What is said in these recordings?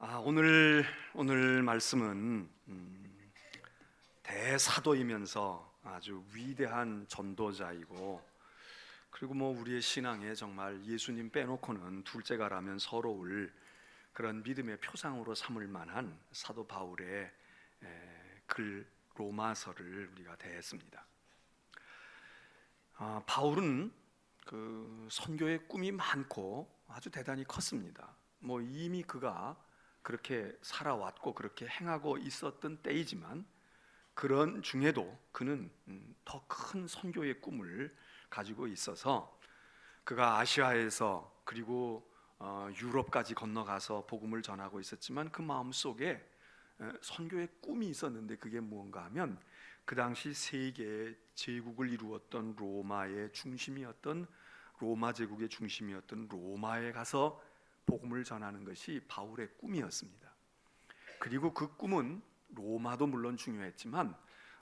오늘 말씀은 대사도이면서 아주 위대한 전도자이고, 그리고 우리의 신앙에 정말 예수님 빼놓고는 둘째가라면 서러울 그런 믿음의 표상으로 삼을 만한 사도 바울의 글 로마서를 우리가 대했습니다. 바울은 그 선교의 꿈이 많고 아주 대단히 컸습니다. 이미 그가 그렇게 살아왔고 그렇게 행하고 있었던 때이지만, 그런 중에도 그는 더 큰 선교의 꿈을 가지고 있어서 그가 아시아에서 그리고 유럽까지 건너가서 복음을 전하고 있었지만, 그 마음속에 선교의 꿈이 있었는데, 그게 무언가 하면 그 당시 세계의 제국을 이루었던 로마의 중심이었던, 로마 제국의 중심이었던 로마에 가서 복음을 전하는 것이 바울의 꿈이었습니다. 그리고 그 꿈은 로마도 물론 중요했지만,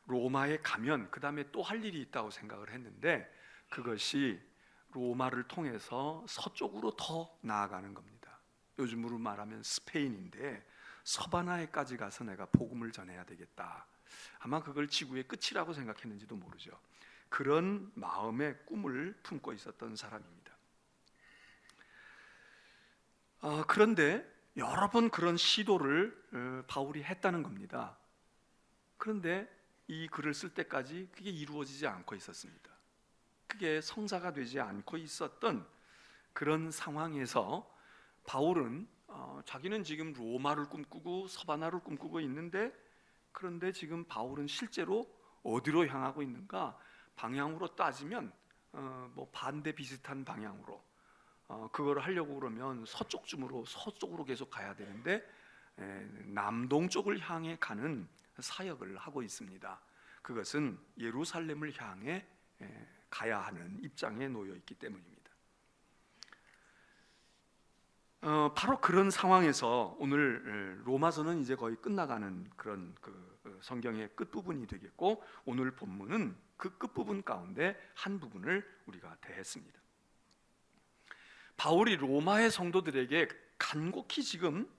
로마에 가면 그 다음에 또 할 일이 있다고 생각을 했는데, 그것이 로마를 통해서 서쪽으로 더 나아가는 겁니다. 요즘으로 말하면 스페인인데, 서바나에까지 가서 내가 복음을 전해야 되겠다. 아마 그걸 지구의 끝이라고 생각했는지도 모르죠. 그런 마음의 꿈을 품고 있었던 사람입니다. 그런데 여러 번 그런 시도를 바울이 했다는 겁니다. 그런데 이 글을 쓸 때까지 그게 이루어지지 않고 있었습니다. 그게 성사가 되지 않고 있었던 그런 상황에서 바울은 자기는 지금 로마를 꿈꾸고 서바나를 꿈꾸고 있는데, 그런데 지금 바울은 실제로 어디로 향하고 있는가? 방향으로 따지면 반대 비슷한 방향으로, 그걸 하려고 그러면 서쪽으로 계속 가야 되는데, 남동쪽을 향해 가는 사역을 하고 있습니다. 그것은 예루살렘을 향해 가야 하는 입장에 놓여 있기 때문입니다. 바로 그런 상황에서 오늘 로마서는 이제 거의 끝나가는 그런 성경의 끝부분이 되겠고, 오늘 본문은 그 끝부분 가운데 한 부분을 우리가 대했습니다. 바울이 로마의 성도들에게 간곡히 지금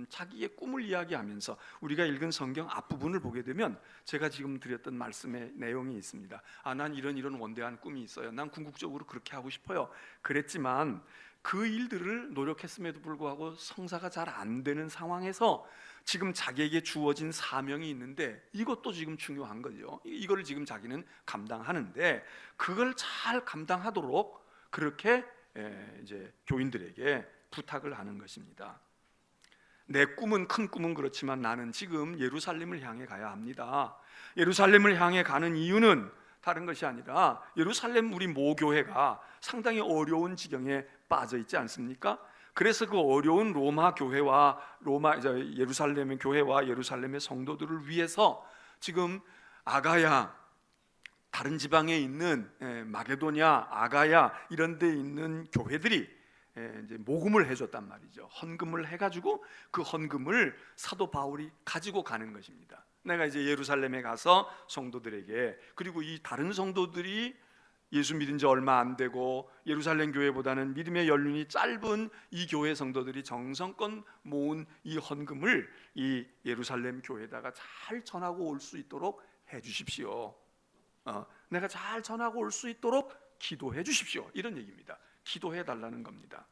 자기의 꿈을 이야기하면서, 우리가 읽은 성경 앞부분을 보게 되면 제가 지금 드렸던 말씀의 내용이 있습니다. 난 이런 원대한 꿈이 있어요. 난 궁극적으로 그렇게 하고 싶어요. 그랬지만 그 일들을 노력했음에도 불구하고 성사가 잘 안 되는 상황에서 지금 자기에게 주어진 사명이 있는데, 이것도 지금 중요한 거죠. 이거를 지금 자기는 감당하는데, 그걸 잘 감당하도록 그렇게 이제 교인들에게 부탁을 하는 것입니다. 내 꿈은, 큰 꿈은 그렇지만 나는 지금 예루살렘을 향해 가야 합니다. 예루살렘을 향해 가는 이유는 다른 것이 아니라, 예루살렘 우리 모교회가 상당히 어려운 지경에 빠져 있지 않습니까? 그래서 그 어려운 로마 교회와 예루살렘의 교회와 예루살렘의 성도들을 위해서 지금 아가야, 다른 지방에 있는 마게도냐, 아가야 이런 데 있는 교회들이 이제 모금을 해줬단 말이죠. 헌금을 해가지고 그 헌금을 사도 바울이 가지고 가는 것입니다. 내가 이제 예루살렘에 가서 성도들에게, 그리고 이 다른 성도들이 예수 믿은 지 얼마 안 되고 예루살렘 교회보다는 믿음의 연륜이 짧은 이 교회 성도들이 정성껏 모은 이 헌금을 이 예루살렘 교회에다가 잘 전하고 올 수 있도록 해 주십시오. 내가 잘 전하고 올 수 있도록 기도해 주십시오. 이런 얘기입니다. 기도해 달라는 겁니다.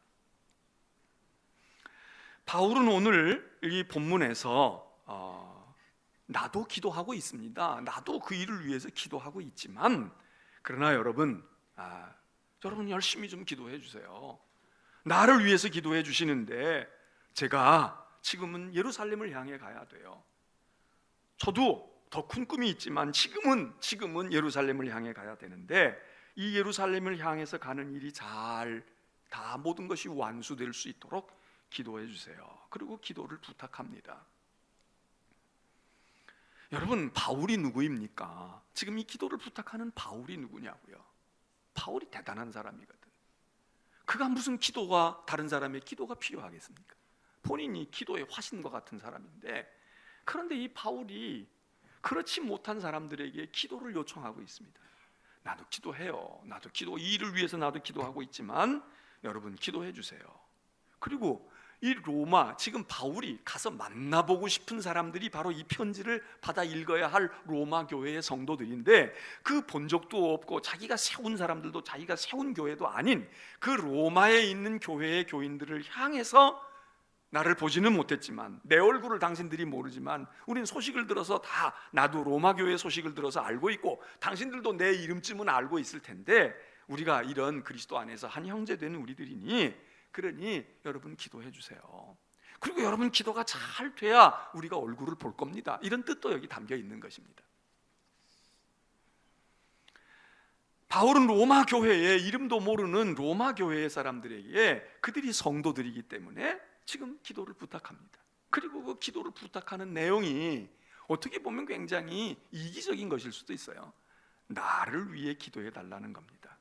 바울은 오늘 이 본문에서 나도 기도하고 있습니다. 나도 그 일을 위해서 기도하고 있지만, 그러나 여러분 열심히 좀 기도해 주세요. 나를 위해서 기도해 주시는데, 제가 지금은 예루살렘을 향해 가야 돼요. 저도 더 큰 꿈이 있지만 지금은 예루살렘을 향해 가야 되는데, 이 예루살렘을 향해서 가는 일이 다 모든 것이 완수될 수 있도록 기도해 주세요. 그리고 기도를 부탁합니다. 여러분, 바울이 누구입니까? 지금 이 기도를 부탁하는 바울이 누구냐고요? 바울이 대단한 사람이거든. 그가 무슨 다른 사람의 기도가 필요하겠습니까? 본인이 기도의 화신과 같은 사람인데, 그런데 이 바울이 그렇지 못한 사람들에게 기도를 요청하고 있습니다. 나도 기도해요. 이 일을 위해서 나도 기도하고 있지만 여러분 기도해 주세요. 그리고 이 로마, 지금 바울이 가서 만나보고 싶은 사람들이 바로 이 편지를 받아 읽어야 할 로마 교회의 성도들인데, 그 본 적도 없고 자기가 세운 사람들도 자기가 세운 교회도 아닌 그 로마에 있는 교회의 교인들을 향해서, 나를 보지는 못했지만 내 얼굴을 당신들이 모르지만 우린 소식을 들어서 다, 나도 로마 교회 소식을 들어서 알고 있고 당신들도 내 이름쯤은 알고 있을 텐데, 우리가 이런 그리스도 안에서 한 형제 되는 우리들이니, 그러니 여러분 기도해 주세요. 그리고 여러분 기도가 잘 돼야 우리가 얼굴을 볼 겁니다. 이런 뜻도 여기 담겨 있는 것입니다. 바울은 로마 교회에, 이름도 모르는 로마 교회의 사람들에게, 그들이 성도들이기 때문에 지금 기도를 부탁합니다. 그리고 그 기도를 부탁하는 내용이 어떻게 보면 굉장히 이기적인 것일 수도 있어요. 나를 위해 기도해 달라는 겁니다.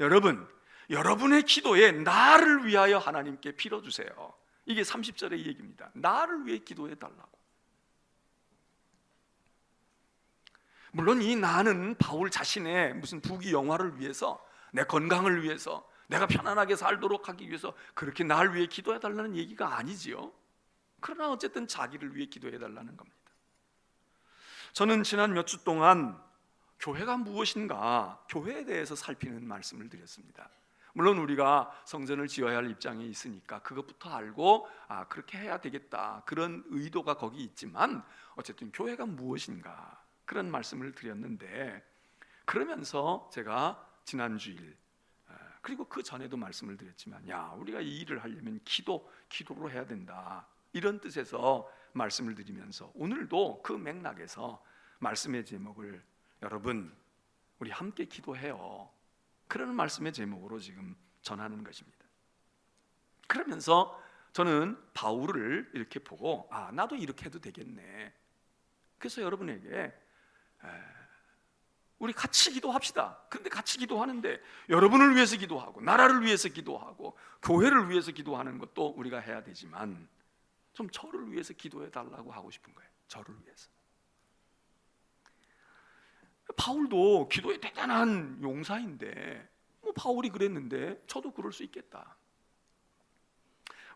여러분, 여러분의 기도에 나를 위하여 하나님께 빌어주세요. 이게 30절의 얘기입니다. 나를 위해 기도해 달라고. 물론 이 나는 바울 자신의 무슨 부귀영화를 위해서, 내 건강을 위해서, 내가 편안하게 살도록 하기 위해서 그렇게 나를 위해 기도해 달라는 얘기가 아니지요. 그러나 어쨌든 자기를 위해 기도해 달라는 겁니다. 저는 지난 몇 주 동안 교회가 무엇인가, 교회에 대해서 살피는 말씀을 드렸습니다. 물론 우리가 성전을 지어야 할 입장에 있으니까 그것부터 알고 그렇게 해야 되겠다, 그런 의도가 거기 있지만, 어쨌든 교회가 무엇인가 그런 말씀을 드렸는데, 그러면서 제가 지난주일, 그리고 그 전에도 말씀을 드렸지만, 우리가 이 일을 하려면 기도로 해야 된다, 이런 뜻에서 말씀을 드리면서, 오늘도 그 맥락에서 말씀의 제목을, 여러분 우리 함께 기도해요, 그런 말씀의 제목으로 지금 전하는 것입니다. 그러면서 저는 바울을 이렇게 보고, 나도 이렇게 해도 되겠네. 그래서 여러분에게 우리 같이 기도합시다. 그런데 같이 기도하는데 여러분을 위해서 기도하고 나라를 위해서 기도하고 교회를 위해서 기도하는 것도 우리가 해야 되지만, 좀 저를 위해서 기도해 달라고 하고 싶은 거예요. 저를 위해서. 바울도 기도에 대단한 용사인데, 바울이 그랬는데 저도 그럴 수 있겠다.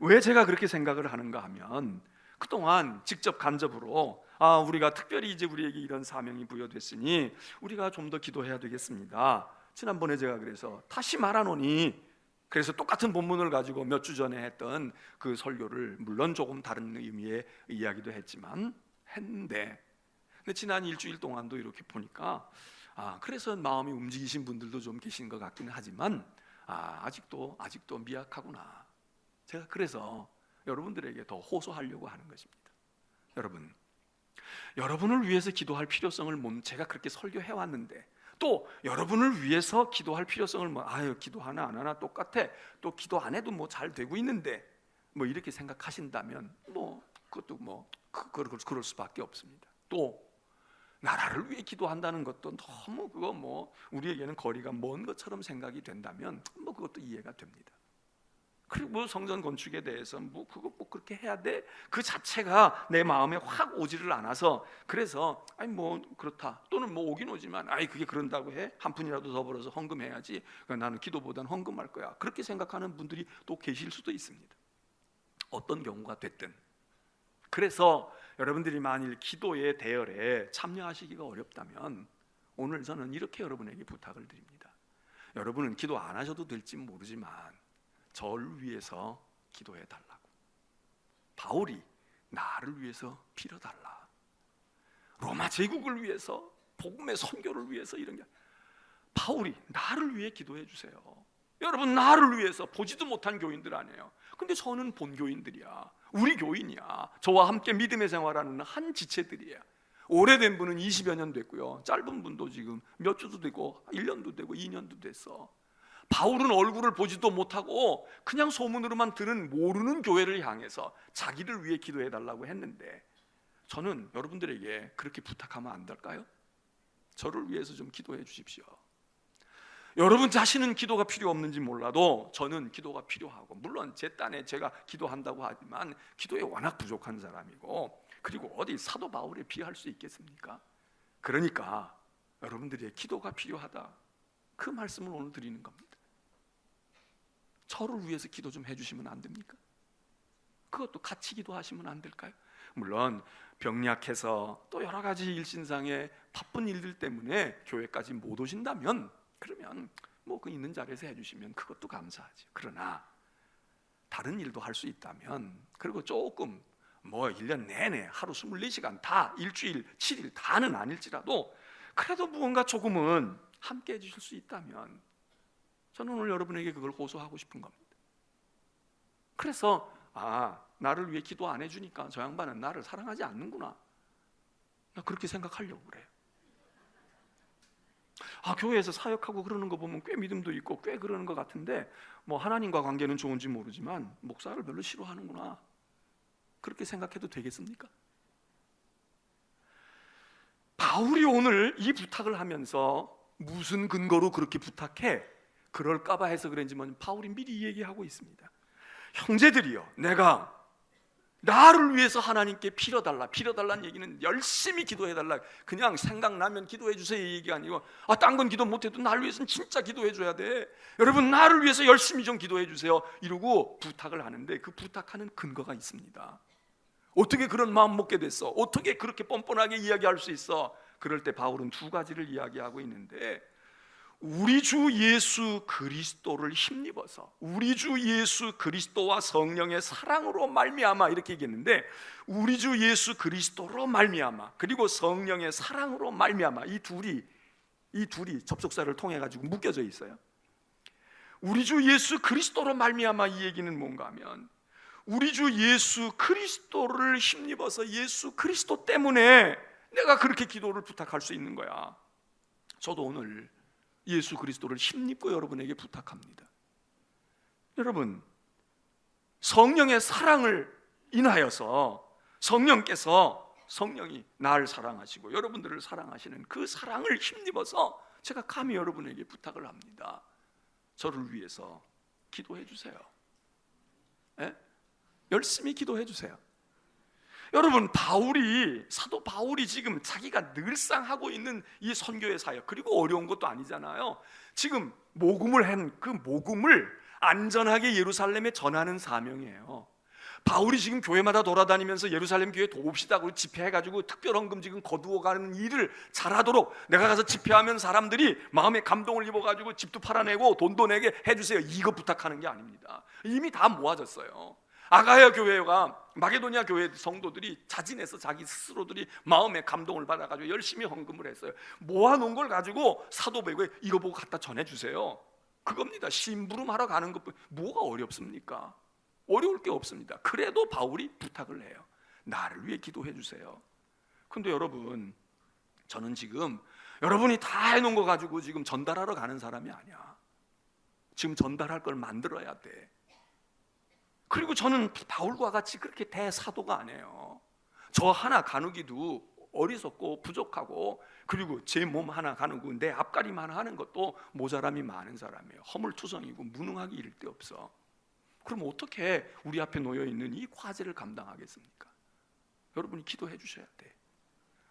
왜 제가 그렇게 생각을 하는가 하면, 그동안 직접 간접으로 우리가 특별히 이제 우리에게 이런 사명이 부여됐으니 우리가 좀 더 기도해야 되겠습니다. 지난번에 제가 그래서 다시 말하노니, 그래서 똑같은 본문을 가지고 몇 주 전에 했던 그 설교를 물론 조금 다른 의미의 이야기도 했는데, 근데 지난 일주일 동안도 이렇게 보니까 그래서 마음이 움직이신 분들도 좀 계신 것 같기는 하지만, 아직도 미약하구나. 제가 그래서 여러분들에게 더 호소하려고 하는 것입니다. 여러분, 여러분을 위해서 기도할 필요성을 제가 그렇게 설교해 왔는데, 또 여러분을 위해서 기도할 필요성을 기도하나 안 하나 똑같아, 또 기도 안 해도 잘 되고 있는데 이렇게 생각하신다면 그것도 그럴 수밖에 없습니다. 또 나라를 위해 기도한다는 것도 너무 우리에게는 거리가 먼 것처럼 생각이 된다면 그것도 이해가 됩니다. 그리고 성전 건축에 대해서 그거 그렇게 해야 돼? 그 자체가 내 마음에 확 오지를 않아서, 그래서 그렇다, 또는 오긴 오지만 그게 그런다고 해? 한 푼이라도 더 벌어서 헌금해야지, 나는 기도보다는 헌금할 거야, 그렇게 생각하는 분들이 또 계실 수도 있습니다. 어떤 경우가 됐든. 그래서 여러분들이 만일 기도의 대열에 참여하시기가 어렵다면, 오늘 저는 이렇게 여러분에게 부탁을 드립니다. 여러분은 기도 안 하셔도 될지 모르지만 저를 위해서 기도해 달라고. 바울이 나를 위해서 빌어달라, 로마 제국을 위해서, 복음의 선교를 위해서, 이런 게 바울이 나를 위해 기도해 주세요. 여러분, 나를 위해서 보지도 못한 교인들 아니에요. 근데 저는 본 교인들이야, 우리 교인이야, 저와 함께 믿음의 생활하는 한 지체들이야. 오래된 분은 20여 년 됐고요, 짧은 분도 지금 몇 주도 되고 1년도 되고 2년도 됐어. 바울은 얼굴을 보지도 못하고 그냥 소문으로만 들은 모르는 교회를 향해서 자기를 위해 기도해 달라고 했는데, 저는 여러분들에게 그렇게 부탁하면 안 될까요? 저를 위해서 좀 기도해 주십시오. 여러분 자신은 기도가 필요 없는지 몰라도 저는 기도가 필요하고, 물론 제 딴에 제가 기도한다고 하지만 기도에 워낙 부족한 사람이고, 그리고 어디 사도 바울에 비할 수 있겠습니까? 그러니까 여러분들의 기도가 필요하다, 그 말씀을 오늘 드리는 겁니다. 저를 위해서 기도 좀 해주시면 안 됩니까? 그것도 같이 기도하시면 안 될까요? 물론 병약해서 또 여러 가지 일신상의 바쁜 일들 때문에 교회까지 못 오신다면 그러면 뭐 그 있는 자리에서 해주시면 그것도 감사하죠. 그러나 다른 일도 할 수 있다면, 그리고 조금 뭐 1년 내내 하루 24시간 다 일주일 7일 다는 아닐지라도 그래도 무언가 조금은 함께 해주실 수 있다면 저는 오늘 여러분에게 그걸 호소하고 싶은 겁니다. 그래서 나를 위해 기도 안 해주니까 저 양반은 나를 사랑하지 않는구나, 나 그렇게 생각하려고 그래요. 교회에서 사역하고 그러는 거 보면 꽤 믿음도 있고 꽤 그러는 것 같은데 뭐 하나님과 관계는 좋은지 모르지만 목사를 별로 싫어하는구나, 그렇게 생각해도 되겠습니까? 바울이 오늘 이 부탁을 하면서 무슨 근거로 그렇게 부탁해? 그럴까봐 해서 그런지만 바울이 미리 얘기하고 있습니다. 형제들이여, 내가 나를 위해서 하나님께 빌어달라는 얘기는 열심히 기도해달라, 그냥 생각나면 기도해 주세요 이 얘기가 아니고 딴 건 기도 못해도 나를 위해서는 진짜 기도해 줘야 돼, 여러분 나를 위해서 열심히 좀 기도해 주세요, 이러고 부탁을 하는데 그 부탁하는 근거가 있습니다. 어떻게 그런 마음 먹게 됐어? 어떻게 그렇게 뻔뻔하게 이야기할 수 있어? 그럴 때 바울은 두 가지를 이야기하고 있는데, 우리 주 예수 그리스도를 힘입어서, 우리 주 예수 그리스도와 성령의 사랑으로 말미암아, 이렇게 얘기했는데 우리 주 예수 그리스도로 말미암아 그리고 성령의 사랑으로 말미암아, 이 둘이 접속사를 통해 가지고 묶여져 있어요. 우리 주 예수 그리스도로 말미암아, 이 얘기는 뭔가 하면 우리 주 예수 그리스도를 힘입어서 예수 그리스도 때문에 내가 그렇게 기도를 부탁할 수 있는 거야. 저도 오늘 예수 그리스도를 힘입고 여러분에게 부탁합니다. 여러분, 성령의 사랑을 인하여서 성령이 나를 사랑하시고 여러분들을 사랑하시는 그 사랑을 힘입어서 제가 감히 여러분에게 부탁을 합니다. 저를 위해서 기도해 주세요. 열심히 기도해 주세요. 여러분, 사도 바울이 지금 자기가 늘상 하고 있는 이 선교의 사역, 그리고 어려운 것도 아니잖아요. 지금 모금을 한 그 모금을 안전하게 예루살렘에 전하는 사명이에요. 바울이 지금 교회마다 돌아다니면서 예루살렘 교회 도웁시다 고 집회해가지고 특별헌금 지금 거두어가는 일을 잘하도록, 내가 가서 집회하면 사람들이 마음에 감동을 입어가지고 집도 팔아내고 돈도 내게 해주세요, 이거 부탁하는 게 아닙니다. 이미 다 모아졌어요. 아가야 교회가, 마게도니아 교회 성도들이 자진해서 자기 스스로들이 마음의 감동을 받아가지고 열심히 헌금을 했어요. 모아놓은 걸 가지고 사도 베드로에 이거 보고 갖다 전해주세요, 그겁니다. 심부름하러 가는 것, 뭐가 어렵습니까? 어려울 게 없습니다. 그래도 바울이 부탁을 해요. 나를 위해 기도해 주세요. 근데 여러분, 저는 지금 여러분이 다 해놓은 거 가지고 지금 전달하러 가는 사람이 아니야. 지금 전달할 걸 만들어야 돼. 그리고 저는 바울과 같이 그렇게 대사도가 아니에요. 저 하나 가누기도 어리석고 부족하고, 그리고 제 몸 하나 가누고 내 앞가림 하나 하는 것도 모자람이 많은 사람이에요. 허물투성이고 무능하기 이를 데 없어. 그럼 어떻게 우리 앞에 놓여있는 이 과제를 감당하겠습니까? 여러분이 기도해 주셔야 돼.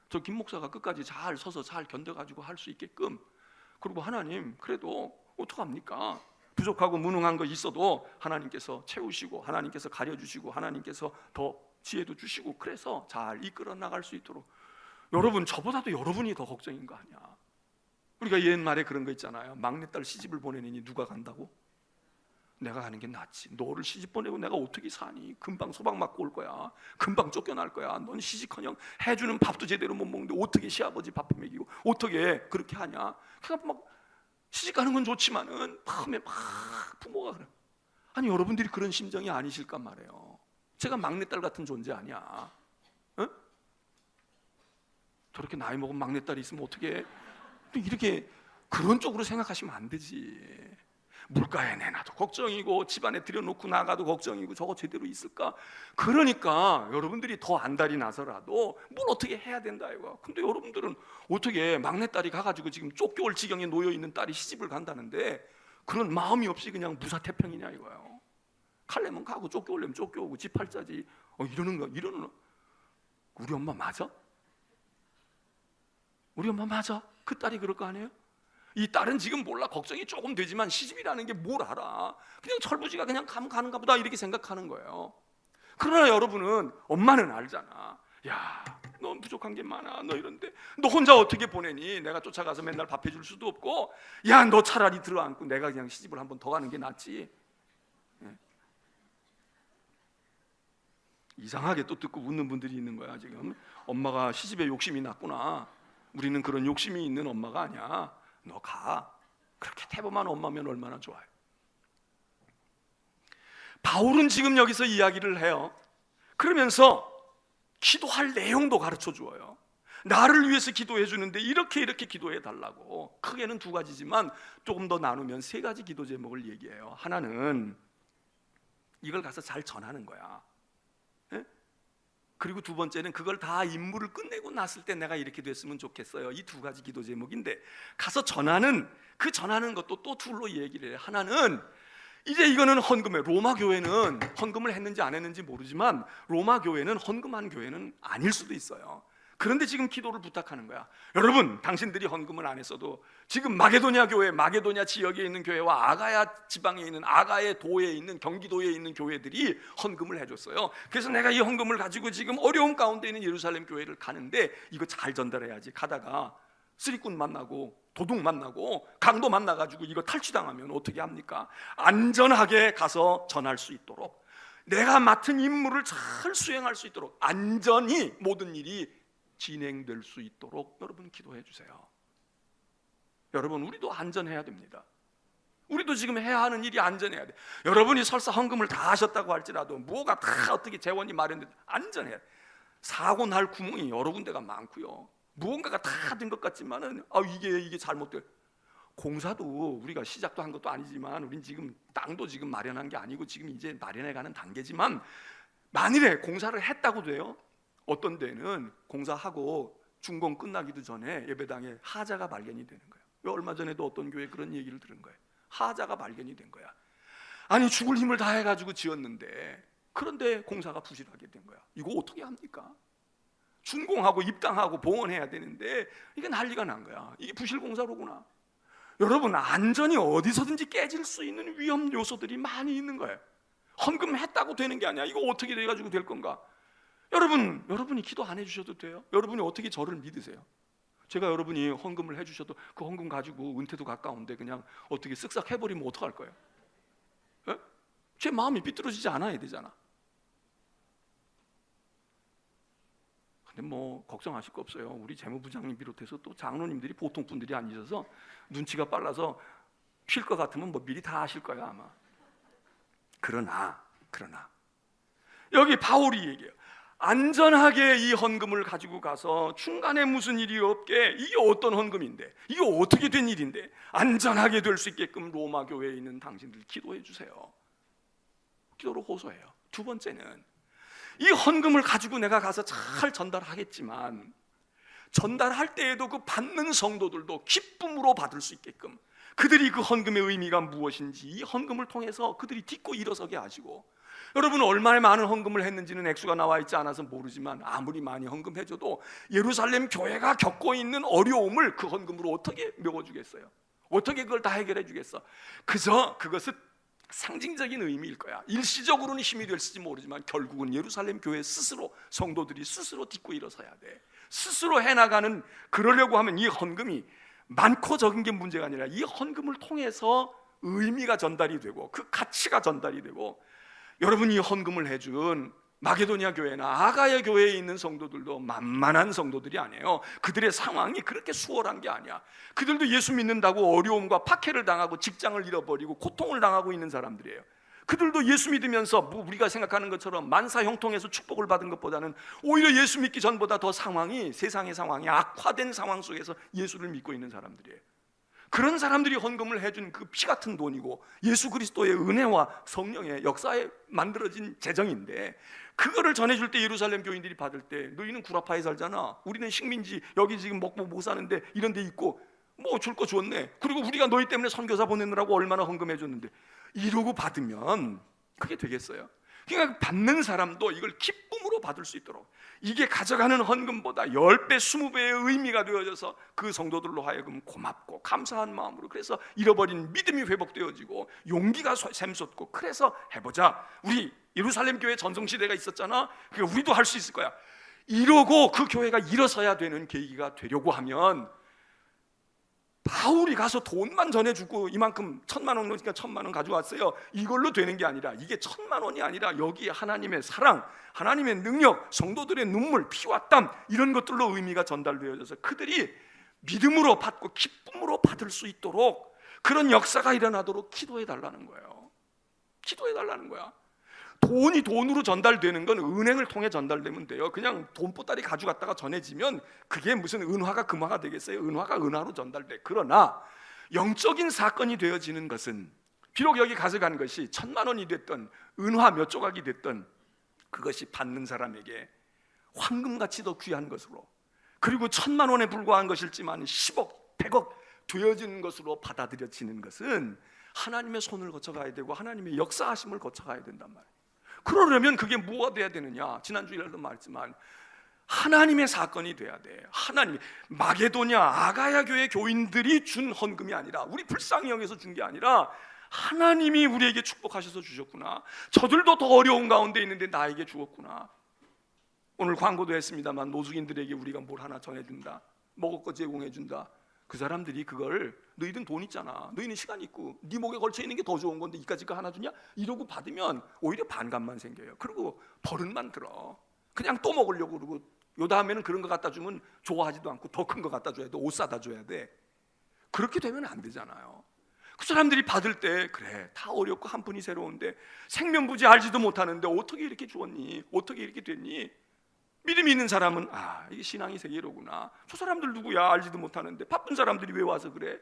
저 김 목사가 끝까지 잘 서서 잘 견뎌가지고 할 수 있게끔. 그리고 하나님, 그래도 어떡합니까? 부족하고 무능한 거 있어도 하나님께서 채우시고 하나님께서 가려주시고 하나님께서 더 지혜도 주시고, 그래서 잘 이끌어 나갈 수 있도록. 여러분, 저보다도 여러분이 더 걱정인 거 아니야. 우리가 옛말에 그런 거 있잖아요. 막내딸 시집을 보내니 누가 간다고? 내가 가는 게 낫지. 너를 시집 보내고 내가 어떻게 사니? 금방 소방 맞고 올 거야. 금방 쫓겨날 거야. 넌 시집커녕 해주는 밥도 제대로 못 먹는데 어떻게 시아버지 밥해 먹이고 어떻게 그렇게 하냐? 그러니까 막 시집 가는 건 좋지만은 마음에 막 부모가 그래. 아니, 여러분들이 그런 심정이 아니실까 말이에요. 제가 막내딸 같은 존재 아니야. 응? 저렇게 나이 먹은 막내딸이 있으면 어떻게 이렇게 그런 쪽으로 생각하시면 안 되지. 물가에 내놔도 걱정이고 집안에 들여놓고 나가도 걱정이고 저거 제대로 있을까? 그러니까 여러분들이 더 안달이 나서라도 뭘 어떻게 해야 된다 이거. 근데 여러분들은 어떻게 막내딸이 가가지고 지금 쫓겨올 지경에 놓여있는 딸이 시집을 간다는데 그런 마음이 없이 그냥 무사태평이냐 이거예요. 가려면 가고 쫓겨오려면 쫓겨오고 지 팔자지. 이러는 거. 우리 엄마 맞아? 우리 엄마 맞아? 그 딸이 그럴 거 아니에요? 이 딸은 지금 몰라, 걱정이 조금 되지만 시집이라는 게 뭘 알아. 그냥 철부지가 그냥 가면 가는가 보다 이렇게 생각하는 거예요. 그러나 여러분은, 엄마는 알잖아. 야, 너 부족한 게 많아. 너 이런데 너 혼자 어떻게 보내니? 내가 쫓아가서 맨날 밥 해줄 수도 없고. 야, 너 차라리 들어앉고 내가 그냥 시집을 한번 더 가는 게 낫지. 이상하게 또 듣고 웃는 분들이 있는 거야. 지금 엄마가 시집에 욕심이 났구나. 우리는 그런 욕심이 있는 엄마가 아니야. 너 가. 그렇게 태범한 엄마면 얼마나 좋아요. 바울은 지금 여기서 이야기를 해요. 그러면서 기도할 내용도 가르쳐 주어요. 나를 위해서 기도해 주는데 이렇게 기도해 달라고. 크게는 두 가지지만 조금 더 나누면 세 가지 기도 제목을 얘기해요. 하나는 이걸 가서 잘 전하는 거야. 그리고 두 번째는 그걸 다 임무를 끝내고 났을 때 내가 이렇게 됐으면 좋겠어요. 이 두 가지 기도 제목인데, 가서 전하는, 그 전하는 것도 또 둘로 얘기를 해요. 하나는 이제 이거는 헌금에, 로마 교회는 헌금을 했는지 안 했는지 모르지만 로마 교회는 헌금한 교회는 아닐 수도 있어요. 그런데 지금 기도를 부탁하는 거야. 여러분, 당신들이 헌금을 안 했어도 지금 마게도냐 교회, 마게도냐 지역에 있는 교회와 아가야 지방에 있는, 아가의 도에 있는, 경기도에 있는 교회들이 헌금을 해줬어요. 그래서 내가 이 헌금을 가지고 지금 어려움 가운데 있는 예루살렘 교회를 가는데 이거 잘 전달해야지. 가다가 쓰리꾼 만나고 도둑 만나고 강도 만나가지고 이거 탈취당하면 어떻게 합니까? 안전하게 가서 전할 수 있도록, 내가 맡은 임무를 잘 수행할 수 있도록, 안전히 모든 일이 진행될 수 있도록 여러분 기도해 주세요. 여러분, 우리도 안전해야 됩니다. 우리도 지금 해야 하는 일이 안전해야 돼. 여러분이 설사 헌금을 다 하셨다고 할지라도 뭐가 다 어떻게 재원이 마련돼 안전해야 돼. 사고 날 구멍이 여러 군데가 많고요. 무언가가 다 된 것 같지만은 이게 잘못돼. 공사도 우리가 시작도 한 것도 아니지만, 우린 지금 땅도 지금 마련한 게 아니고 지금 이제 마련해가는 단계지만, 만일에 공사를 했다고 돼요. 어떤 데는 공사하고 준공 끝나기도 전에 예배당에 하자가 발견이 되는 거예요. 얼마 전에도 어떤 교회 그런 얘기를 들은 거예요. 하자가 발견이 된 거야. 아니, 죽을 힘을 다 해가지고 지었는데, 그런데 공사가 부실하게 된 거야. 이거 어떻게 합니까? 준공하고 입당하고 봉헌해야 되는데 이게 난리가 난 거야. 이게 부실공사로구나. 여러분, 안전이 어디서든지 깨질 수 있는 위험 요소들이 많이 있는 거예요. 헌금했다고 되는 게 아니야. 이거 어떻게 돼가지고 될 건가? 여러분이 기도 안 해주셔도 돼요. 여러분이 어떻게 저를 믿으세요? 제가 여러분이 헌금을 해주셔도 그 헌금 가지고 은퇴도 가까운데 그냥 어떻게 쓱싹 해버리면 어떡할 거예요? 에? 제 마음이 삐뚤어지지 않아야 되잖아. 근데 뭐 걱정하실 거 없어요. 우리 재무부장님 비롯해서 또 장로님들이 보통 분들이 아니셔서 눈치가 빨라서 쉴 것 같으면 뭐 미리 다 하실 거예요 아마. 그러나 여기 바울이 얘기해요. 안전하게 이 헌금을 가지고 가서 중간에 무슨 일이 없게, 이게 어떤 헌금인데, 이게 어떻게 된 일인데 안전하게 될 수 있게끔 로마 교회에 있는 당신들 기도해 주세요. 기도로 호소해요. 두 번째는 이 헌금을 가지고 내가 가서 잘 전달하겠지만, 전달할 때에도 그 받는 성도들도 기쁨으로 받을 수 있게끔, 그들이 그 헌금의 의미가 무엇인지 이 헌금을 통해서 그들이 딛고 일어서게 하시고, 여러분, 얼마나 많은 헌금을 했는지는 액수가 나와 있지 않아서 모르지만 아무리 많이 헌금해줘도 예루살렘 교회가 겪고 있는 어려움을 그 헌금으로 어떻게 메워주겠어요? 어떻게 그걸 다 해결해 주겠어? 그저 그것은 상징적인 의미일 거야. 일시적으로는 힘이 될지 모르지만 결국은 예루살렘 교회 스스로, 성도들이 스스로 딛고 일어서야 돼. 스스로 해나가는, 그러려고 하면 이 헌금이 많고 적은 게 문제가 아니라 이 헌금을 통해서 의미가 전달이 되고 그 가치가 전달이 되고, 여러분이 헌금을 해준 마게도냐 교회나 아가야 교회에 있는 성도들도 만만한 성도들이 아니에요. 그들의 상황이 그렇게 수월한 게 아니야. 그들도 예수 믿는다고 어려움과 박해를 당하고 직장을 잃어버리고 고통을 당하고 있는 사람들이에요. 그들도 예수 믿으면서 우리가 생각하는 것처럼 만사 형통해서 축복을 받은 것보다는 오히려 예수 믿기 전보다 더 상황이, 세상의 상황이 악화된 상황 속에서 예수를 믿고 있는 사람들이에요. 그런 사람들이 헌금을 해준 그 피 같은 돈이고 예수 그리스도의 은혜와 성령의 역사에 만들어진 재정인데, 그거를 전해줄 때 예루살렘 교인들이 받을 때, 너희는 구라파에 살잖아, 우리는 식민지, 여기 지금 먹고 못 사는데 이런 데 있고 뭐 줄 거 줬네, 그리고 우리가 너희 때문에 선교사 보내느라고 얼마나 헌금해 줬는데, 이러고 받으면 그게 되겠어요? 그러니까 받는 사람도 이걸 기쁨으로 받을 수 있도록, 이게 가져가는 헌금보다 10배, 20배의 의미가 되어져서 그 성도들로 하여금 고맙고 감사한 마음으로, 그래서 잃어버린 믿음이 회복되어지고 용기가 샘솟고, 그래서 해보자, 우리 예루살렘 교회 전성시대가 있었잖아. 그러니까 우리도 할 수 있을 거야. 이러고 그 교회가 일어서야 되는 계기가 되려고 하면 바울이 가서 돈만 전해주고 이만큼 1,000만 원 넣으니까 1,000만 원 가져왔어요, 이걸로 되는 게 아니라, 이게 1,000만 원이 아니라 여기에 하나님의 사랑, 하나님의 능력, 성도들의 눈물, 피와 땀, 이런 것들로 의미가 전달되어져서 그들이 믿음으로 받고 기쁨으로 받을 수 있도록 그런 역사가 일어나도록 기도해 달라는 거예요. 기도해 달라는 거야. 돈이 돈으로 전달되는 건 은행을 통해 전달되면 돼요. 그냥 돈보따리 가져갔다가 전해지면 그게 무슨 은화가 금화가 되겠어요? 은화가 은화로 전달돼. 그러나 영적인 사건이 되어지는 것은, 비록 여기 가져간 것이 1,000만 원이 됐던 은화 몇 조각이 됐던, 그것이 받는 사람에게 황금같이 더 귀한 것으로, 그리고 1,000만 원에 불과한 것일지만 10억, 100억 되어지는 것으로 받아들여지는 것은 하나님의 손을 거쳐가야 되고 하나님의 역사하심을 거쳐가야 된단 말이에요. 그러려면 그게 뭐가 돼야 되느냐? 지난주에도 말했지만 하나님의 사건이 돼야 돼. 하나님, 마게도냐 아가야 교회 교인들이 준 헌금이 아니라, 우리 불쌍히 여기서 준 게 아니라 하나님이 우리에게 축복하셔서 주셨구나. 저들도 더 어려운 가운데 있는데 나에게 주었구나. 오늘 광고도 했습니다만 노숙인들에게 우리가 뭘 하나 전해준다, 먹을 거 제공해준다. 그 사람들이 그걸, 너희들은 돈 있잖아, 너희는 시간 있고 네 목에 걸쳐 있는 게 더 좋은 건데 이까짓 거 하나 주냐? 이러고 받으면 오히려 반감만 생겨요. 그리고 버릇만 들어. 그냥 또 먹으려고 그러고, 요 다음에는 그런 거 갖다 주면 좋아하지도 않고 더 큰 거 갖다 줘야 돼, 옷 사다 줘야 돼. 그렇게 되면 안 되잖아요. 그 사람들이 받을 때, 그래 다 어렵고 한 푼이 새로운데 생면부지 알지도 못하는데 어떻게 이렇게 주었니? 어떻게 이렇게 됐니? 믿음이 있는 사람은 이게 신앙이 세계로구나. 저 사람들 누구야? 알지도 못하는데 바쁜 사람들이 왜 와서 그래?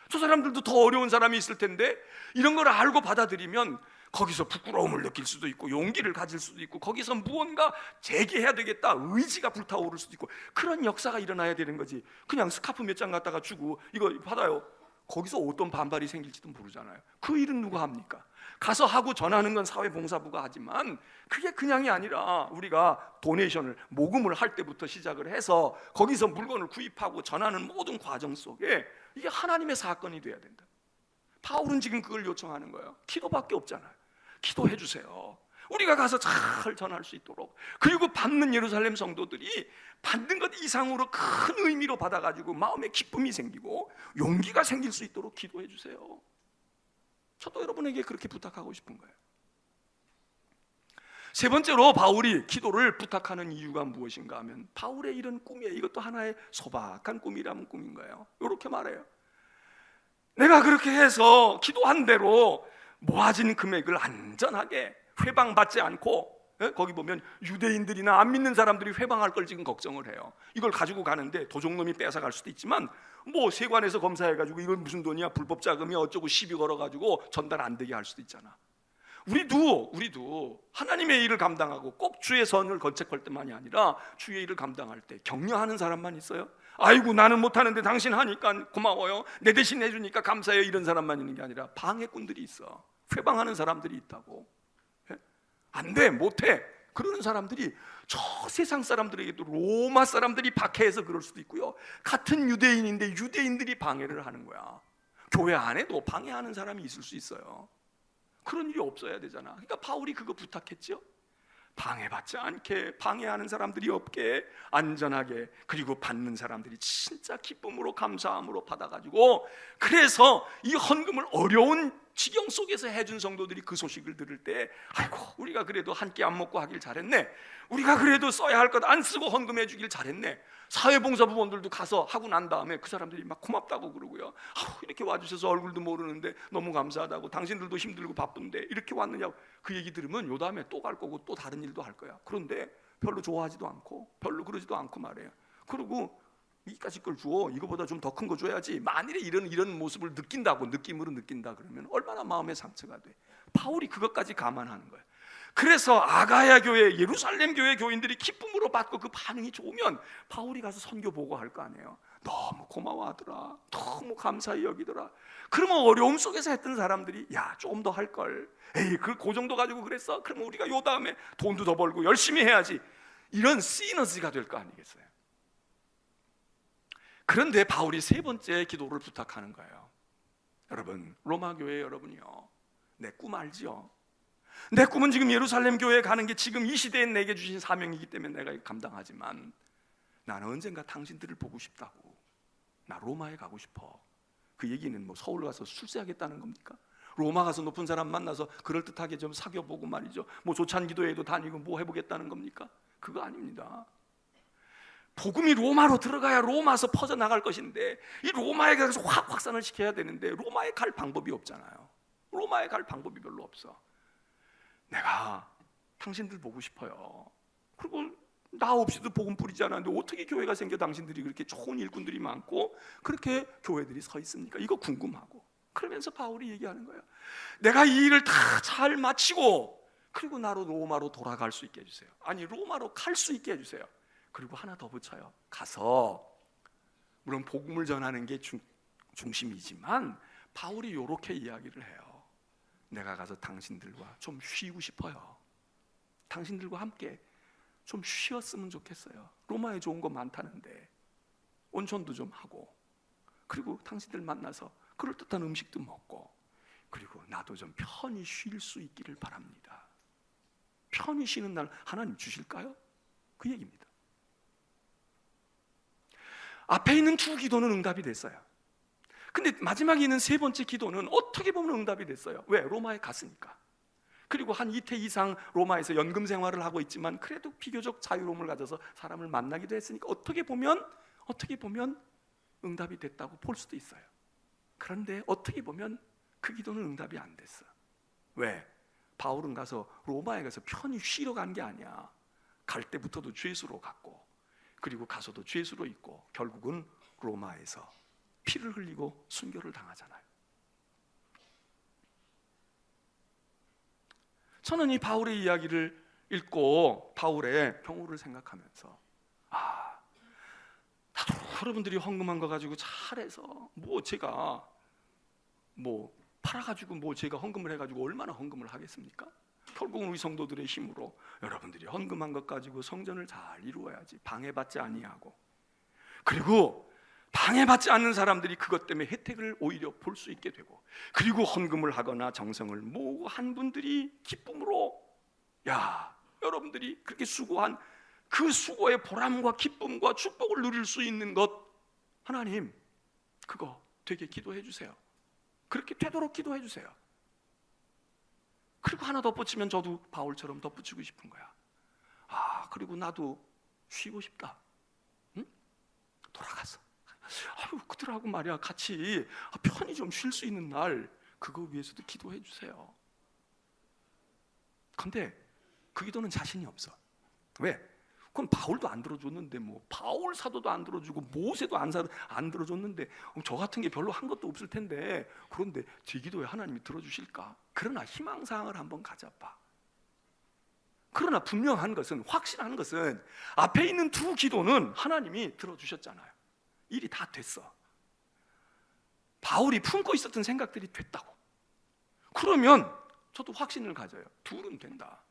저 사람들도 더 어려운 사람이 있을 텐데, 이런 걸 알고 받아들이면 거기서 부끄러움을 느낄 수도 있고 용기를 가질 수도 있고 거기서 무언가 재개해야 되겠다 의지가 불타오를 수도 있고, 그런 역사가 일어나야 되는 거지. 그냥 스카프 몇 장 갖다가 주고 이거 받아요, 거기서 어떤 반발이 생길지도 모르잖아요. 그 일은 누가 합니까? 가서 하고 전하는 건 사회봉사부가 하지만 그게 그냥이 아니라 우리가 도네이션을, 모금을 할 때부터 시작을 해서 거기서 물건을 구입하고 전하는 모든 과정 속에 이게 하나님의 사건이 돼야 된다. 바울은 지금 그걸 요청하는 거예요. 기도밖에 없잖아요. 기도해 주세요. 우리가 가서 잘 전할 수 있도록, 그리고 받는 예루살렘 성도들이 받는 것 이상으로 큰 의미로 받아가지고 마음에 기쁨이 생기고 용기가 생길 수 있도록 기도해 주세요. 저도 여러분에게 그렇게 부탁하고 싶은 거예요. 세 번째로 바울이 기도를 부탁하는 이유가 무엇인가 하면, 바울의 이런 꿈이에요. 이것도 하나의 소박한 꿈이라면 꿈인 거예요. 이렇게 말해요. 내가 그렇게 해서 기도한 대로 모아진 금액을 안전하게 회방받지 않고, 거기 보면 유대인들이나 안 믿는 사람들이 회방할 걸 지금 걱정을 해요. 이걸 가지고 가는데 도적놈이 뺏어갈 수도 있지만 뭐 세관에서 검사해가지고 이건 무슨 돈이야, 불법 자금이 어쩌고 시비 걸어가지고 전달 안 되게 할 수도 있잖아. 우리도 하나님의 일을 감당하고 꼭 주의 선을 건책할 때만이 아니라 주의 일을 감당할 때 격려하는 사람만 있어요. 아이고 나는 못하는데 당신 하니까 고마워요, 내 대신 해주니까 감사해요, 이런 사람만 있는 게 아니라 방해꾼들이 있어. 회방하는 사람들이 있다고. 안 돼, 못해, 그러는 사람들이 저 세상 사람들에게도, 로마 사람들이 박해해서 그럴 수도 있고요, 같은 유대인인데 유대인들이 방해를 하는 거야. 교회 안에도 방해하는 사람이 있을 수 있어요. 그런 일이 없어야 되잖아. 그러니까 바울이 그거 부탁했죠. 방해받지 않게, 방해하는 사람들이 없게, 안전하게, 그리고 받는 사람들이 진짜 기쁨으로 감사함으로 받아가지고, 그래서 이 헌금을 어려운 지경 속에서 해준 성도들이 그 소식을 들을 때, 아이고 우리가 그래도 한 끼 안 먹고 하길 잘했네, 우리가 그래도 써야 할 것 안 쓰고 헌금해 주길 잘했네. 사회봉사부원들도 가서 하고 난 다음에 그 사람들이 막 고맙다고 그러고요, 이렇게 와주셔서 얼굴도 모르는데 너무 감사하다고, 당신들도 힘들고 바쁜데 이렇게 왔느냐고. 그 얘기 들으면 요 다음에 또 갈 거고 또 다른 일도 할 거야. 그런데 별로 좋아하지도 않고 별로 그러지도 않고 말이에요. 그리고 이까짓 걸 주어, 이거보다 좀 더 큰 거 줘야지. 만일에 이런 모습을 느낀다고, 느낌으로 느낀다 그러면 얼마나 마음의 상처가 돼. 바울이 그것까지 감안하는 거예요. 그래서 아가야 교회, 예루살렘 교회 교인들이 기쁨으로 받고 그 반응이 좋으면 바울이 가서 선교 보고할 거 아니에요. 너무 고마워하더라, 너무 감사히 여기더라. 그러면 어려움 속에서 했던 사람들이 야 좀 더 할걸, 에이 그 정도 가지고 그랬어? 그러면 우리가 요 다음에 돈도 더 벌고 열심히 해야지. 이런 시너지가 될 거 아니겠어요. 그런데 바울이 세 번째 기도를 부탁하는 거예요. 여러분, 로마 교회 여러분이요, 내 꿈 알지요? 내 꿈은 지금 예루살렘 교회에 가는 게 지금 이 시대에 내게 주신 사명이기 때문에 내가 감당하지만 나는 언젠가 당신들을 보고 싶다고. 나 로마에 가고 싶어. 그 얘기는 뭐 서울 가서 출세하겠다는 겁니까? 로마 가서 높은 사람 만나서 그럴듯하게 좀 사귀어보고 말이죠, 뭐 조찬기도회도 다니고 뭐 해보겠다는 겁니까? 그거 아닙니다. 복음이 로마로 들어가야 로마에서 퍼져나갈 것인데 이 로마에 가서 확산을 시켜야 되는데 로마에 갈 방법이 없잖아요. 로마에 갈 방법이 별로 없어. 내가 당신들 보고 싶어요. 그리고 나 없이도 복음 뿌리지 않았는데 어떻게 교회가 생겨 당신들이 그렇게 좋은 일꾼들이 많고 그렇게 교회들이 서 있습니까? 이거 궁금하고. 그러면서 바울이 얘기하는 거예요. 내가 이 일을 다 잘 마치고 그리고 나로 로마로 돌아갈 수 있게 해주세요. 아니 로마로 갈 수 있게 해주세요. 그리고 하나 더 붙여요. 가서 물론 복음을 전하는 게 중심이지만 바울이 이렇게 이야기를 해요. 내가 가서 당신들과 좀 쉬고 싶어요. 당신들과 함께 좀 쉬었으면 좋겠어요. 로마에 좋은 거 많다는데 온천도 좀 하고 그리고 당신들 만나서 그럴듯한 음식도 먹고 그리고 나도 좀 편히 쉴 수 있기를 바랍니다. 편히 쉬는 날 하나님 주실까요? 그 얘기입니다. 앞에 있는 두 기도는 응답이 됐어요. 근데 마지막에 있는 세 번째 기도는 어떻게 보면 응답이 됐어요. 왜? 로마에 갔으니까. 그리고 한 이태 이상 로마에서 연금 생활을 하고 있지만 그래도 비교적 자유로움을 가져서 사람을 만나기도 했으니까 어떻게 보면 응답이 됐다고 볼 수도 있어요. 그런데 어떻게 보면 그 기도는 응답이 안 됐어. 왜? 바울은 가서 로마에 가서 편히 쉬러 간 게 아니야. 갈 때부터도 죄수로 갔고 그리고 가서도 죄수로 있고 결국은 로마에서 피를 흘리고 순교를 당하잖아요. 저는 이 바울의 이야기를 읽고 바울의 경우를 생각하면서 나도 여러분들이 헌금한 거 가지고 잘해서 제가 팔아가지고 제가 헌금을 해가지고 얼마나 헌금을 하겠습니까? 결국은 우리 성도들의 힘으로 여러분들이 헌금한 것 가지고 성전을 잘 이루어야지. 방해받지 아니하고 그리고 방해받지 않는 사람들이 그것 때문에 혜택을 오히려 볼 수 있게 되고 그리고 헌금을 하거나 정성을 모으고 한 분들이 기쁨으로 여러분들이 그렇게 수고한 그 수고의 보람과 기쁨과 축복을 누릴 수 있는 것 하나님 그거 되게 기도해 주세요. 그렇게 되도록 기도해 주세요. 그리고 하나 덧붙이면 저도 바울처럼 덧붙이고 싶은 거야. 그리고 나도 쉬고 싶다. 응? 돌아가서 그들하고 말이야 같이 편히 좀 쉴 수 있는 날 그거 위해서도 기도해 주세요. 근데 그 기도는 자신이 없어. 왜? 그건 바울도 안 들어줬는데 바울 사도도 안 들어주고 모세도 안 들어줬는데 저 같은 게 별로 한 것도 없을 텐데 그런데 제 기도에 하나님이 들어주실까? 그러나 희망사항을 한번 가져봐. 그러나 분명한 것은 확실한 것은 앞에 있는 두 기도는 하나님이 들어주셨잖아요. 일이 다 됐어. 바울이 품고 있었던 생각들이 됐다고. 그러면 저도 확신을 가져요. 둘은 된다.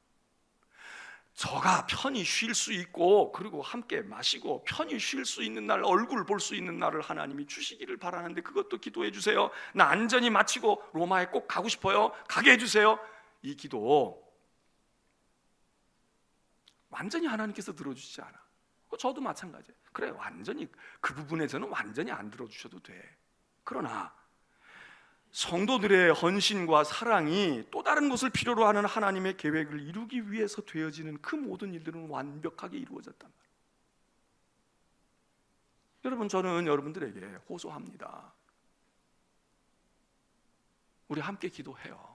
저가 편히 쉴 수 있고 그리고 함께 마시고 편히 쉴 수 있는 날 얼굴 볼 수 있는 날을 하나님이 주시기를 바라는데 그것도 기도해 주세요. 나 안전히 마치고 로마에 꼭 가고 싶어요. 가게 해주세요. 이 기도 완전히 하나님께서 들어주시지 않아. 저도 마찬가지예요. 그래 완전히 그 부분에서는 완전히 안 들어주셔도 돼. 그러나 성도들의 헌신과 사랑이 또 다른 것을 필요로 하는 하나님의 계획을 이루기 위해서 되어지는 그 모든 일들은 완벽하게 이루어졌단 말이에요. 여러분 저는 여러분들에게 호소합니다. 우리 함께 기도해요.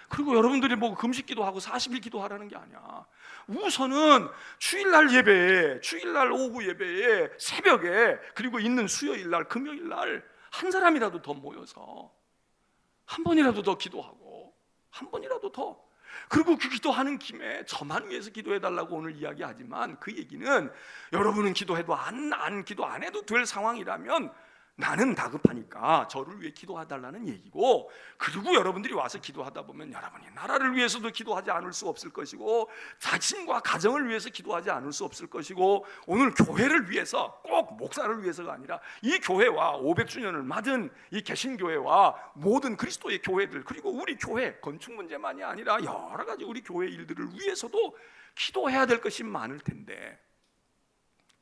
그리고 여러분들이 금식 기도하고 40일 기도하라는 게 아니야. 우선은 주일날 예배에, 주일날 오후 예배에, 새벽에 그리고 있는 수요일날, 금요일날 한 사람이라도 더 모여서 한 번이라도 더 기도하고 한 번이라도 더 그리고 그 기도하는 김에 저만 위해서 기도해달라고 오늘 이야기하지만 그 얘기는 여러분은 기도해도 기도 안 해도 될 상황이라면 나는 다급하니까 저를 위해 기도해달라는 얘기고, 그리고 여러분들이 와서 기도하다 보면 여러분이 나라를 위해서도 기도하지 않을 수 없을 것이고, 자신과 가정을 위해서 기도하지 않을 수 없을 것이고, 오늘 교회를 위해서, 꼭 목사를 위해서가 아니라 이 교회와 500주년을 맞은 이 개신교회와 모든 그리스도의 교회들, 그리고 우리 교회 건축 문제만이 아니라 여러 가지 우리 교회 일들을 위해서도 기도해야 될 것이 많을 텐데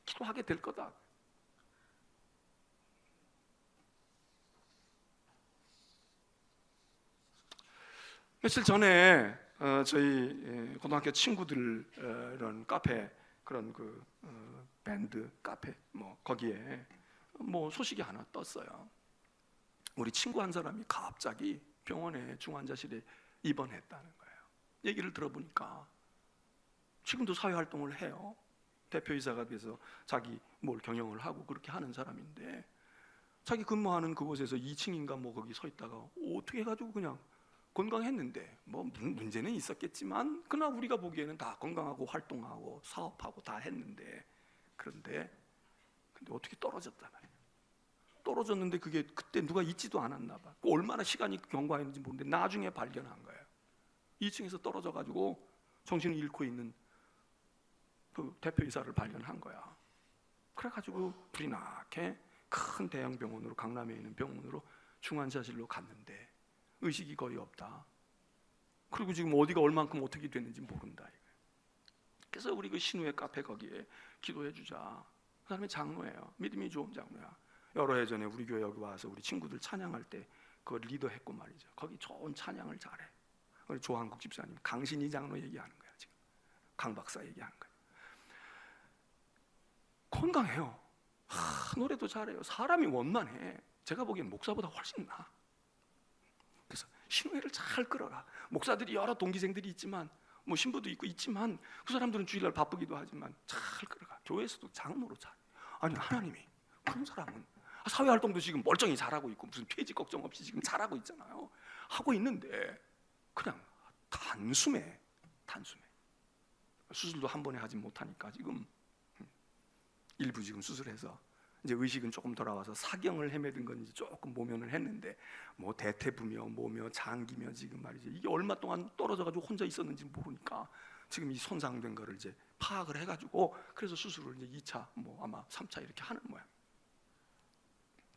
기도하게 될 거다. 며칠 전에 저희 고등학교 친구들 이런 카페, 그런 그 밴드 카페 거기에 소식이 하나 떴어요. 우리 친구 한 사람이 갑자기 병원에 중환자실에 입원했다는 거예요. 얘기를 들어보니까 지금도 사회활동을 해요. 대표이사가 돼서 자기 뭘 경영을 하고 그렇게 하는 사람인데, 자기 근무하는 그곳에서 2층인가 거기 서 있다가 어떻게 해가지고 그냥 건강했는데, 문제는 있었겠지만 그러나 우리가 보기에는 다 건강하고 활동하고 사업하고 다 했는데, 근데 어떻게 떨어졌단 말이에요. 떨어졌는데 그게 그때 누가 잊지도 않았나 봐. 얼마나 시간이 경과했는지 모르는데 나중에 발견한 거예요. 2층에서 떨어져 가지고 정신을 잃고 있는 그 대표이사를 발견한 거야. 그래가지고 불이 나게 큰 대형 병원으로, 강남에 있는 병원으로 중환자실로 갔는데 의식이 거의 없다. 그리고 지금 어디가 얼만큼 어떻게 됐는지 모른다. 그래서 우리 그 신우의 카페 거기에 기도해 주자. 그 사람이 장로예요. 믿음이 좋은 장로야. 여러 해 전에 우리 교회 여기 와서 우리 친구들 찬양할 때 그걸 리더했고 말이죠. 거기 좋은 찬양을 잘해. 우리 조한국 집사님, 강신희 장로 얘기하는 거야 지금. 강 박사 얘기하는 거야. 건강해요. 노래도 잘해요. 사람이 원만해. 제가 보기엔 목사보다 훨씬 나아. 그래서 신우회를 잘 끌어라. 목사들이 여러 동기생들이 있지만, 신부도 있고 있지만, 그 사람들은 주일날 바쁘기도 하지만 잘 끌어가. 교회에서도 장로로 잘. 아니 하나님이 그런 사람은 사회활동도 지금 멀쩡히 잘하고 있고 무슨 퇴직 걱정 없이 지금 잘하고 있잖아요. 하고 있는데 그냥 단숨에 수술도 한 번에 하지 못하니까 지금 일부 지금 수술해서 이제 의식은 조금 돌아와서 사경을 헤매든 건지 조금 모면을 했는데 대퇴부며 뭐며 장기며 지금 말이죠. 이게 얼마 동안 떨어져가지고 혼자 있었는지 모르니까 지금 이 손상된 거를 이제 파악을 해가지고 그래서 수술을 이제 2차 아마 3차 이렇게 하는 모양.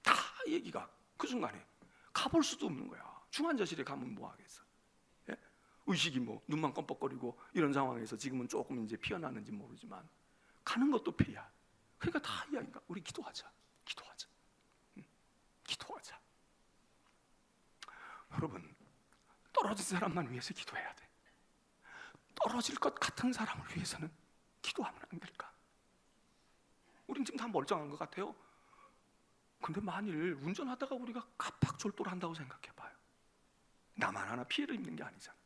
다 얘기가 그 순간에 가볼 수도 없는 거야. 중환자실에 가면 뭐 하겠어? 예? 의식이 눈만 껌뻑거리고 이런 상황에서 지금은 조금 이제 피어나는지 모르지만 가는 것도 피야. 그러니까 다 이야기가 우리 기도하자. 여러분, 떨어진 사람만 위해서 기도해야 돼. 떨어질 것 같은 사람을 위해서는 기도하면 안 될까? 우린 지금 다 멀쩡한 것 같아요. 근데 만일 운전하다가 우리가 갑박졸도를 한다고 생각해봐요. 나만 하나 피해를 입는 게 아니잖아.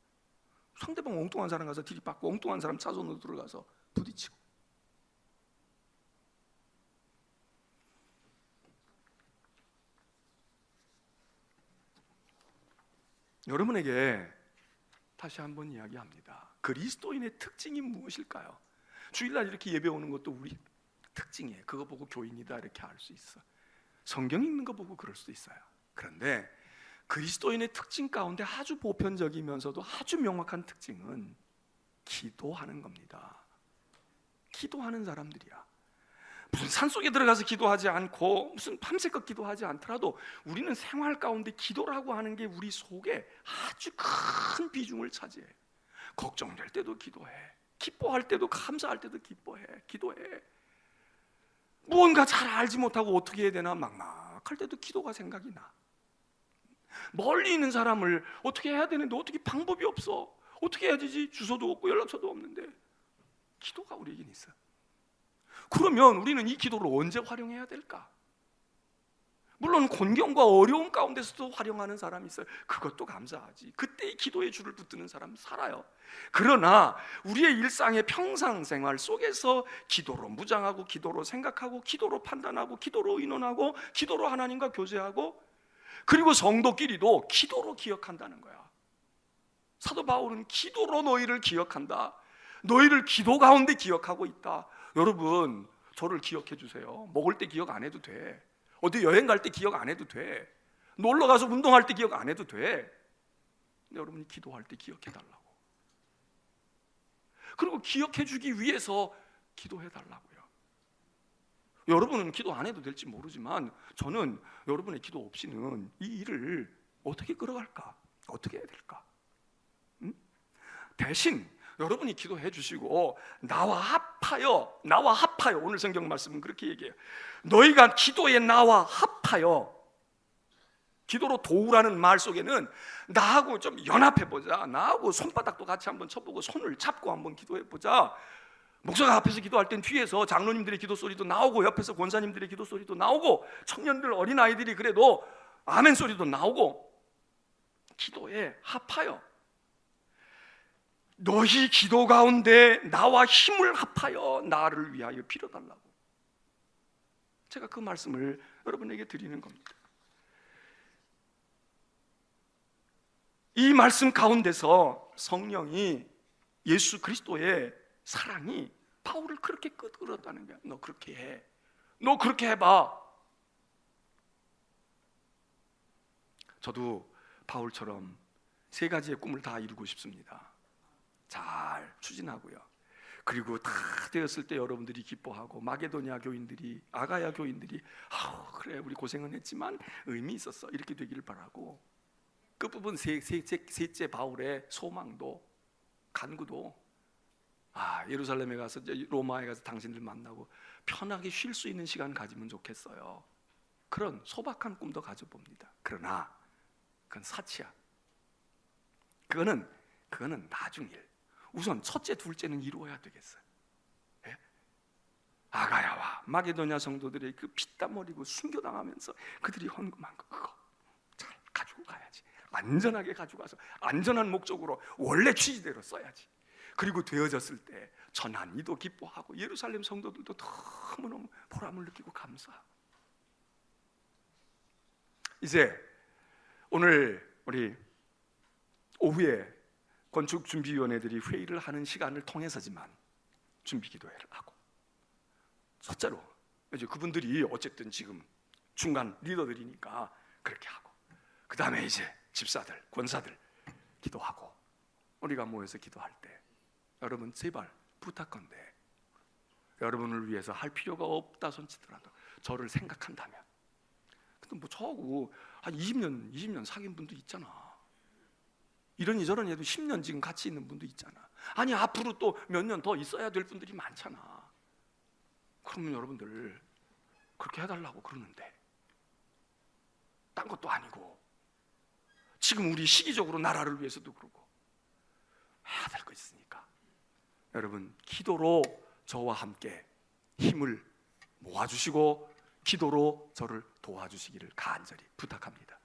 상대방 엉뚱한 사람 가서 들이받고 엉뚱한 사람 차선으로 들어가서 부딪히고. 여러분에게 다시 한번 이야기합니다. 그리스도인의 특징이 무엇일까요? 주일날 이렇게 예배 오는 것도 우리 특징이에요. 그거 보고 교인이다 이렇게 알 수 있어. 성경 읽는 거 보고 그럴 수도 있어요. 그런데 그리스도인의 특징 가운데 아주 보편적이면서도 아주 명확한 특징은 기도하는 겁니다. 기도하는 사람들이야. 무슨 산속에 들어가서 기도하지 않고 무슨 밤새껏 기도하지 않더라도 우리는 생활 가운데 기도라고 하는 게 우리 속에 아주 큰 비중을 차지해. 걱정될 때도 기도해. 기뻐할 때도, 감사할 때도 기도해. 무언가 잘 알지 못하고 어떻게 해야 되나 막막할 때도 기도가 생각이 나. 멀리 있는 사람을 어떻게 해야 되는데 어떻게 방법이 없어. 어떻게 해야 되지? 주소도 없고 연락처도 없는데 기도가 우리에겐 있어. 그러면 우리는 이 기도를 언제 활용해야 될까? 물론 곤경과 어려움 가운데서도 활용하는 사람이 있어요. 그것도 감사하지. 그때 이 기도의 줄을 붙드는 사람 살아요. 그러나 우리의 일상의 평상생활 속에서 기도로 무장하고, 기도로 생각하고, 기도로 판단하고, 기도로 의논하고, 기도로 하나님과 교제하고, 그리고 성도끼리도 기도로 기억한다는 거야. 사도 바울은 기도로 너희를 기억한다. 너희를 기도 가운데 기억하고 있다. 여러분, 저를 기억해 주세요. 먹을 때 기억 안 해도 돼. 어디 여행 갈 때 기억 안 해도 돼. 놀러 가서 운동할 때 기억 안 해도 돼. 근데 여러분이 기도할 때 기억해 달라고. 그리고 기억해 주기 위해서 기도해 달라고요. 여러분은 기도 안 해도 될지 모르지만 저는 여러분의 기도 없이는 이 일을 어떻게 끌어갈까? 어떻게 해야 될까? 대신 여러분이 기도해 주시고 나와 합하여 오늘 성경 말씀은 그렇게 얘기해요. 너희가 기도에 나와 합하여. 기도로 도우라는 말 속에는 나하고 좀 연합해보자, 나하고 손바닥도 같이 한번 쳐보고 손을 잡고 한번 기도해보자. 목사가 앞에서 기도할 땐 뒤에서 장로님들의 기도 소리도 나오고 옆에서 권사님들의 기도 소리도 나오고 청년들, 어린아이들이 그래도 아멘 소리도 나오고 기도에 합하여. 너희 기도 가운데 나와 힘을 합하여 나를 위하여 빌어달라고. 제가 그 말씀을 여러분에게 드리는 겁니다. 이 말씀 가운데서 성령이, 예수 그리스도의 사랑이 바울을 그렇게 끌었다는 거야. 너 그렇게 해. 너 그렇게 해봐. 저도 바울처럼 세 가지의 꿈을 다 이루고 싶습니다. 잘 추진하고요. 그리고 다 되었을 때 여러분들이 기뻐하고 마게도니아 교인들이, 아가야 교인들이 그래 우리 고생은 했지만 의미 있었어 이렇게 되기를 바라고, 끝부분 셋째 바울의 소망도 간구도 예루살렘에 가서 로마에 가서 당신들 만나고 편하게 쉴 수 있는 시간 가지면 좋겠어요. 그런 소박한 꿈도 가져봅니다. 그러나 그건 사치야. 그거는 나중 일. 우선 첫째, 둘째는 이루어야 되겠어요. 예? 아가야와 마게도냐 성도들의 그 피땀 흘리고 순교당하면서 그들이 헌금한 거, 그거 잘 가지고 가야지. 안전하게 가져가서 안전한 목적으로 원래 취지대로 써야지. 그리고 되어졌을 때 전한이도 기뻐하고 예루살렘 성도들도 너무너무 보람을 느끼고 감사하고. 이제 오늘 우리 오후에 건축준비위원회들이 회의를 하는 시간을 통해서지만 준비기도회를 하고, 첫째로 이제 그분들이 어쨌든 지금 중간 리더들이니까 그렇게 하고, 그 다음에 이제 집사들, 권사들 기도하고, 우리가 모여서 기도할 때 여러분 제발 부탁건데 여러분을 위해서 할 필요가 없다 손치더라도 저를 생각한다면, 근데 뭐 저하고 한 20년 사귄 분도 있잖아. 이러니 저러니 해도 10년 지금 같이 있는 분도 있잖아. 아니 앞으로 또 몇 년 더 있어야 될 분들이 많잖아. 그러면 여러분들 그렇게 해달라고 그러는데, 딴 것도 아니고 지금 우리 시기적으로 나라를 위해서도 그러고 해야 될 거 있으니까 여러분 기도로 저와 함께 힘을 모아주시고 기도로 저를 도와주시기를 간절히 부탁합니다.